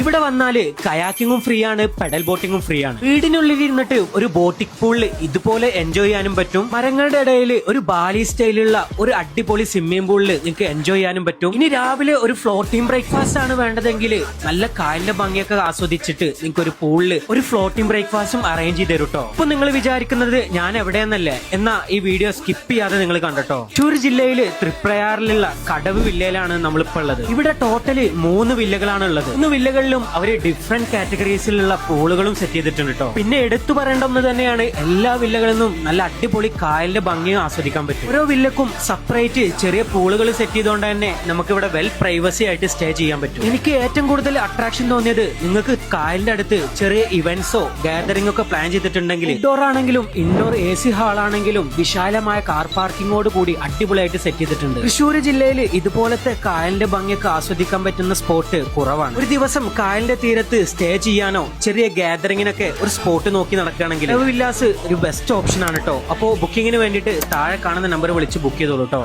ഇവിടെ വന്നാല് കയാക്കിങ്ങും ഫ്രീ ആണ്, പെഡൽ ബോട്ടിങ്ങും ഫ്രീ ആണ്. വീടിനുള്ളിൽ ഇരുന്നിട്ട് ഒരു ബോട്ടിക് പൂളിൽ ഇതുപോലെ എൻജോയ് ചെയ്യാനും പറ്റും. മരങ്ങളുടെ ഇടയിൽ ഒരു ബാലി സ്റ്റൈലുള്ള ഒരു അടിപൊളി സ്വിമ്മിംഗ് പൂളിൽ നിങ്ങൾക്ക് എൻജോയ് ചെയ്യാനും പറ്റും. ഇനി രാവിലെ ഒരു ഫ്ലോട്ടിംഗ് ബ്രേക്ക്ഫാസ്റ്റ് ആണ് വേണ്ടതെങ്കിൽ നല്ല കായലിന്റെ ഭംഗിയൊക്കെ ആസ്വദിച്ചിട്ട് നിങ്ങൾക്ക് ഒരു പൂളിൽ ഒരു ഫ്ലോട്ടിംഗ് ബ്രേക്ക്ഫാസ്റ്റും അറേഞ്ച് ചെയ്ത് തരും കേട്ടോ. ഇപ്പൊ നിങ്ങൾ വിചാരിക്കുന്നത് ഞാൻ എവിടെയെന്നല്ലേ, എന്നാ ഈ വീഡിയോ സ്കിപ്പ് ചെയ്യാതെ നിങ്ങൾ കണ്ടോ. തൃശ്ശൂർ ജില്ലയില് തൃപ്രയാറിലുള്ള കടവ് വില്ലയിലാണ് നമ്മളിപ്പോ ഉള്ളത്. ഇവിടെ ടോട്ടല് 3 വില്ലകളാണ് ഉള്ളത്. 3 വില്ലകളിലും അവര് ഡിഫറെന്റ് കാറ്റഗറീസിലുള്ള പൂളുകളും സെറ്റ് ചെയ്തിട്ടുണ്ട് കേട്ടോ. പിന്നെ എടുത്തു പറയേണ്ട ഒന്ന് തന്നെയാണ്, എല്ലാ വില്ലകളിലും നല്ല അടിപൊളി കായലിന്റെ ഭംഗിയും ആസ്വദിക്കാൻ പറ്റും. ഓരോ വില്ലക്കും സെപ്പറേറ്റ് ചെറിയ പൂളുകൾ സെറ്റ് ചെയ്തുകൊണ്ട് തന്നെ നമുക്ക് ഇവിടെ വെൽ പ്രൈവസി ആയിട്ട് സ്റ്റേ ചെയ്യാൻ പറ്റും. എനിക്ക് ഏറ്റവും കൂടുതൽ അട്രാക്ഷൻ തോന്നിയത്, നിങ്ങൾക്ക് കായലിന്റെ അടുത്ത് ചെറിയ ഇവന്റ്സോ ഗാദറിംഗ് ഒക്കെ പ്ലാൻ ചെയ്തിട്ടുണ്ടെങ്കിൽ ഇൻഡോർ ആണെങ്കിലും ഇൻഡോർ AC ഹാൾ ആണെങ്കിലും വിശാലമായ കാർ പാർക്കിങ്ങോട് കൂടി അടിപൊളിയായിട്ട് സെറ്റ് ചെയ്തിട്ടുണ്ട്. തൃശ്ശൂർ ജില്ലയിൽ ഇതുപോലത്തെ കായലിന്റെ ഭംഗിയൊക്കെ ആസ്വദിക്കാൻ പറ്റുന്ന സ്പോട്ട് കുറവാണ്. ഒരു ദിവസം കായലിന്റെ തീരത്ത് സ്റ്റേ ചെയ്യാനോ ചെറിയ ഗാദറിങ്ങിനൊക്കെ ഒരു സ്പോട്ട് നോക്കി നടക്കുകയാണെങ്കിൽ വില്ലാസ് ഒരു ബെസ്റ്റ് ഓപ്ഷൻ ആണ് കേട്ടോ. അപ്പോൾ ബുക്കിങ്ങിന് വേണ്ടിയിട്ട് താഴെ കാണുന്ന നമ്പർ വിളിച്ച് ബുക്ക് ചെയ്തോളൂ കേട്ടോ.